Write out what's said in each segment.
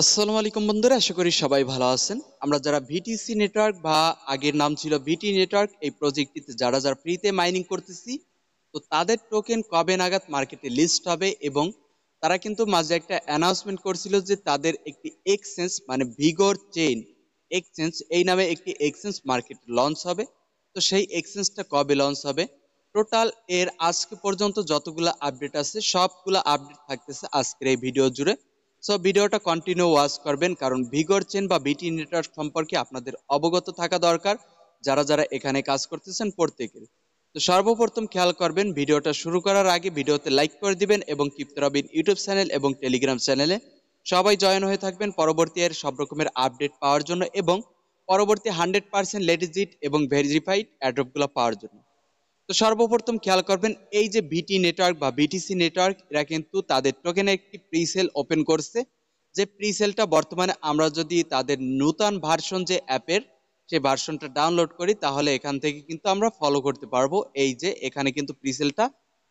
আসসালামু আলাইকুম বন্ধুরা, আশা করি সবাই ভালো আছেন। আমরা যারা ভিটিসি নেটওয়ার্ক বা আগের নাম ছিল ভিটি নেটওয়ার্ক এই প্রজেক্টটিতে যারা যারা ফ্রিতে মাইনিং করতেছি, তো তাদের টোকেন কবে নাগাদ মার্কেটে লিস্ট হবে এবং তারা কিন্তু মাঝে একটা অ্যানাউন্সমেন্ট করছিল যে তাদের একটি এক্সচেঞ্জ মানে ভিগর চেইন এক্সচেঞ্জ এই নামে একটি এক্সচেঞ্জ মার্কেটে লঞ্চ হবে। তো সেই এক্সচেঞ্জটা কবে লঞ্চ হবে, টোটাল এর আজকে পর্যন্ত যতগুলো আপডেট আছে সবগুলো আপডেট থাকতেছে আজকের এই ভিডিও জুড়ে। সো ভিডিওটা কন্টিনিউ ওয়াচ করবেন, কারণ ভিগর চেন বা বিটি নেটওয়ার্ক সম্পর্কে আপনাদের অবগত থাকা দরকার যারা যারা এখানে কাজ করতেছেন প্রত্যেকের। তো সর্বপ্রথম খেয়াল করবেন, ভিডিওটা শুরু করার আগে ভিডিওতে লাইক করে দিবেন এবং কিপ্তে রবিন ইউটিউব চ্যানেল এবং টেলিগ্রাম চ্যানেলে সবাই জয়েন হয়ে থাকবেন পরবর্তী এর সব রকমের আপডেট পাওয়ার জন্য এবং পরবর্তী 100% লেজিট এবং ভেরিফাইড অ্যাড্রপগুলো পাওয়ার জন্য। তো সর্বপ্রথম খেয়াল করবেন, এই যে ভিটি নেটওয়ার্ক বা বিটিসি নেটওয়ার্ক এরা কিন্তু তাদের টোকেনে একটি প্রিসেল ওপেন করছে। যে প্রিসেলটা বর্তমানে আমরা যদি তাদের নতুন ভার্সন যে অ্যাপের সেই ভার্সনটা ডাউনলোড করি তাহলে এখান থেকে কিন্তু আমরা ফলো করতে পারবো। এই যে এখানে কিন্তু প্রিসেলটা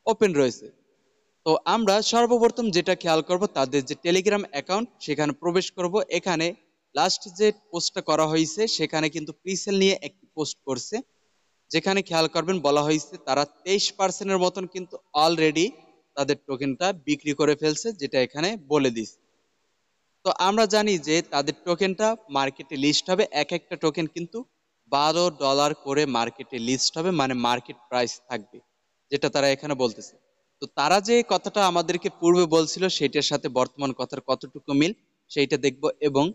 ওপেন রয়েছে। তো আমরা সর্বপ্রথম যেটা খেয়াল করব, তাদের যে টেলিগ্রাম অ্যাকাউন্ট সেখানে প্রবেশ করব। এখানে লাস্ট যে পোস্টটা করা হয়েছে সেখানে কিন্তু প্রিসেল নিয়ে একটি পোস্ট করছে, যেখানে খেয়াল করবেন বলা হয়েছে তারা 23% মতন কিন্তু অলরেডি তাদের টোকেনটা বিক্রি করে ফেলছে, যেটা এখানে বলে দিস। তো আমরা জানি যে তাদের টোকেনটা মার্কেটে লিস্ট হবে, এক একটা টোকেন কিন্তু $12 করে মার্কেটে লিস্ট হবে, মানে মার্কেট প্রাইস থাকবে, যেটা তারা এখানে বলতেছে। তো তারা যে কথাটা আমাদেরকে পূর্বে বলছিল সেটার সাথে বর্তমান কথার কতটুকু মিল সেইটা দেখব এবং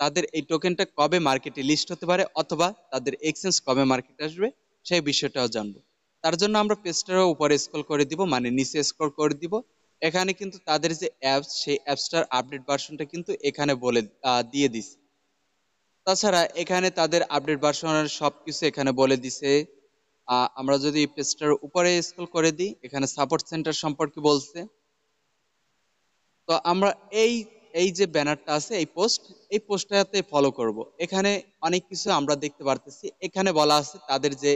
তাদের এই টোকেনটা কবে মার্কেটে লিস্ট হতে পারে অথবা তাদের এক্সচেঞ্জ কবে মার্কেটে আসবে সেই বিষয়টাও জানবো। তার জন্য আমরা পেজটার উপরে স্ক্রল করে দিব, মানে নিচে স্ক্রল করে দিব। এখানে কিন্তু তাদের যে অ্যাপস সেই অ্যাপসটার আপডেট ভার্সনটা কিন্তু এখানে বলে দিয়ে দিছে। তাছাড়া এখানে তাদের আপডেট ভার্সনের সবকিছু এখানে বলে দিছে। আমরা যদি পেজটার উপরে স্ক্রল করে দিই, এখানে সাপোর্ট সেন্টার সম্পর্কে বলছে। তো আমরা এই এই যে ব্যানারটা আছে এই পোস্টটাতে ফলো করব। এখানে অনেক কিছু আমরা দেখতে পারতেছি। এখানে বলা আছে তাদের যে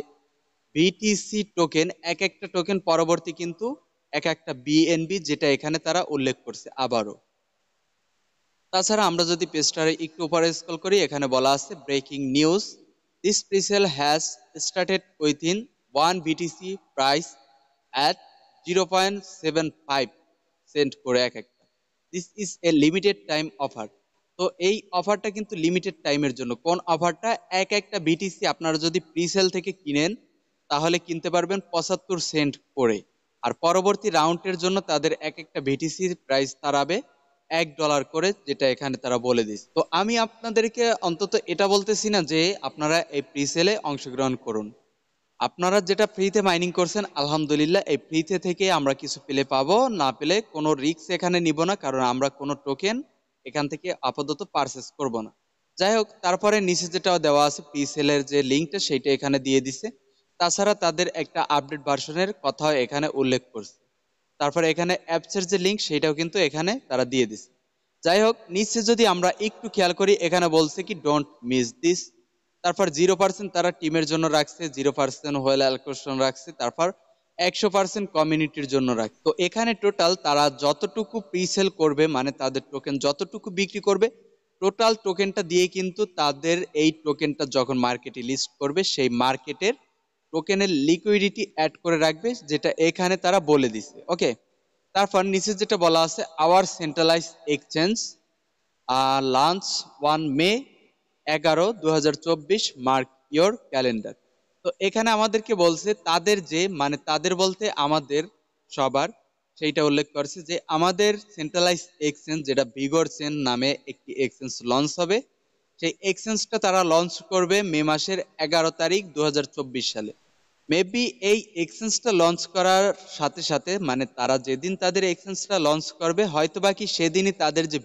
বিটিসি টোকেন, এক একটা টোকেন পরবর্তী কিন্তু এক একটা বিএনবি, যেটা এখানে তারা উল্লেখ করছে আবারও। তাছাড়া আমরা যদি পেজটারে একটু উপরে স্ক্রল করি, এখানে বলা আছে breaking news, this presale has started within 1 BTC price at 0.75 cent করে এক একটা। This is a limited time offer. তো এই অফারটা কিন্তু লিমিটেড টাইমের জন্য। কোন অফারটা? এক একটা বিটিসি আপনারা যদি প্রিসেল থেকে কিনেন তাহলে কিনতে পারবেন 75 সেন্ট করে। আর পরবর্তী রাউন্ডের জন্য তাদের এক একটা বিটিসির প্রাইস দাঁড়াবে $1 করে, যেটা এখানে তারা বলে দিচ্ছে। তো আমি আপনাদেরকে অন্তত এটা বলতেছি না যে আপনারা এই প্রিসেলে অংশগ্রহণ করুন। আপনারা যেটা ফ্রিতে মাইনিং করছেন আলহামদুলিল্লাহ, এই ফ্রিতে থেকে আমরা কিছু পেলে পাবো, না পেলে কোনো রিস্ক এখানে নিব না, কারণ আমরা কোনো টোকেন এখান থেকে আপাতত পারচেস করব না। যাই হোক, তারপরে নিচে যেটা দেওয়া আছে প্রিসেলের যে লিঙ্কটা সেইটা এখানে দিয়ে দিছে। তাছাড়া তাদের একটা আপডেট ভার্সনের কথাও এখানে উল্লেখ করছে। তারপরে এখানে অ্যাপসের যে লিঙ্ক সেটাও কিন্তু এখানে তারা দিয়ে দিছে। যাই হোক, নিচে যদি আমরা একটু খেয়াল করি, এখানে বলছে কি ডোন্ট মিস দিস। তারপর 0% তারা টিমের জন্য রাখছে, 0% হোয়েল অ্যালোকেশন রাখছে, তারপর 100% কমিউনিটির জন্য রাখছে। তো এখানে টোটাল তারা যতটুকু প্রিসেল করবে, মানে তাদের টোকেন যতটুকু বিক্রি করবে, টোটাল টোকেনটা দিয়ে কিন্তু তাদের এই টোকেনটা যখন মার্কেটে লিস্ট করবে সেই মার্কেটের টোকেনের লিকুইডিটি অ্যাড করে রাখবে, যেটা এখানে তারা বলে দিছে। ওকে, তারপর নিচে যেটা বলা আছে our centralize exchange launch 1 May 2024 mark your calendar. তো এখানে আমাদেরকে বলছে তাদের যে, মানে তাদের বলতে আমাদের সবার, সেইটা উল্লেখ করছে যে আমাদের সেন্ট্রালাইজ এক্সচেঞ্জ যেটা ভিগর চেন নামে একটি এক্সচেঞ্জ লঞ্চ হবে। সেই এক্সচেঞ্জটা তারা লঞ্চ করবে মে 11 তারিখ 2024 সালে। মেবি এই এক্সচেঞ্জটা লঞ্চ করার সাথে সাথে, মানে তারা যেদিন তাদের এক্সচেঞ্জটা লঞ্চ করবে হয়তোবা কি সেদিনই তাদের যে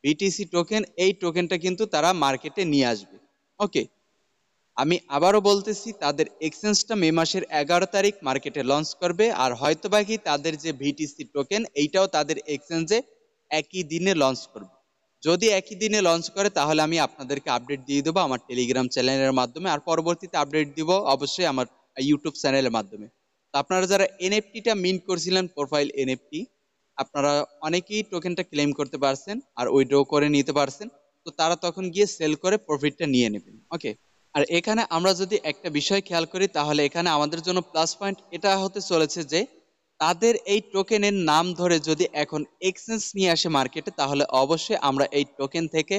ভিটিসি টোকেন এই টোকেনটা কিন্তু তারা মার্কেটে নিয়ে আসবে। ওকে, আমি আবারও বলতেছি তাদের এক্সচেঞ্জটা মে 11 তারিখ মার্কেটে লঞ্চ করবে, আর হয়তোবা কি তাদের যে ভিটিসি টোকেন এইটাও তাদের এক্সচেঞ্জে একই দিনে লঞ্চ করবে। যদি একই দিনে লঞ্চ করে তাহলে আমি আপনাদেরকে আপডেট দিয়ে দেবো আমার টেলিগ্রাম চ্যানেলের মাধ্যমে, আর পরবর্তীতে আপডেট দিব অবশ্যই আমার ইউটিউব চ্যানেলের মাধ্যমে। তো আপনারা যারা এনএফটিটা মিন্ট করছিলেন, প্রোফাইল এনএফটি, আপনারা অনেকেই টোকেনটা ক্লেম করতে পারছেন আর উইথড্র করে নিতে পারছেন। তো তারা তখন গিয়ে সেল করে প্রফিটটা নিয়ে নেবেন। ওকে। আর এখানে আমরা যদি একটা বিষয় খেয়াল করি তাহলে এখানে আমাদের জন্য প্লাস পয়েন্ট এটা হতে চলেছে যে তাদের এই টোকেনের নাম ধরে যদি এখন এক্সচেঞ্জ নিয়ে আসে মার্কেটে তাহলে অবশ্যই আমরা এই টোকেন থেকে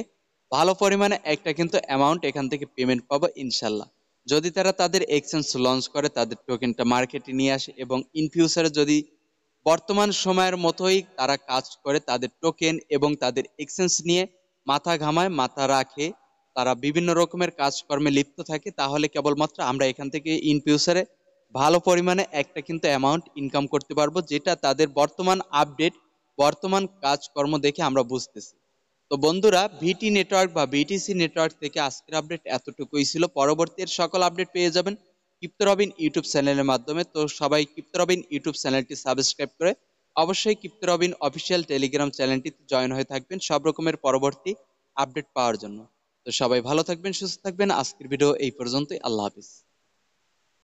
ভালো পরিমাণে একটা কিন্তু অ্যামাউন্ট এখান থেকে পেমেন্ট পাবো ইনশাল্লাহ। যদি তারা তাদের এক্সচেঞ্জ লঞ্চ করে তাদের টোকেনটা মার্কেটে নিয়ে আসে এবং ইন ফিউচারে যদি বর্তমান সময়ের মতোই তারা কাজ করে তাদের টোকেন এবং তাদের এক্সচেঞ্জ নিয়ে মাথা ঘামায়, মাথা রাখে, তারা বিভিন্ন রকমের কাজকর্মে লিপ্ত থাকে, তাহলে কেবলমাত্র আমরা এখান থেকে ইন ফিউচারে ভালো পরিমাণে একটা কিন্তু অ্যামাউন্ট ইনকাম করতে পারবো, যেটা তাদের বর্তমান আপডেট, বর্তমান কাজকর্ম দেখে আমরা বুঝতেছি। তো বন্ধুরা, ভিটি নেটওয়ার্ক বা বিটিসি নেটওয়ার্ক থেকে আজকের আপডেট এতটুকুই ছিল। পরবর্তীর সকল আপডেট পেয়ে যাবেন ক্রিপ্টো রবিন ইউটিউব চ্যানেলের মাধ্যমে। তো সবাই ক্রিপ্টো রবিন ইউটিউব চ্যানেলটি সাবস্ক্রাইব করে অবশ্যই ক্রিপ্টো রবিন অফিসিয়াল টেলিগ্রাম চ্যানেলটিতে জয়েন হয়ে থাকবেন সব রকমের পরবর্তী আপডেট পাওয়ার জন্য। তো সবাই ভালো থাকবেন, সুস্থ থাকবেন। আজকের ভিডিও এই পর্যন্তই। আল্লাহ হাফিজ।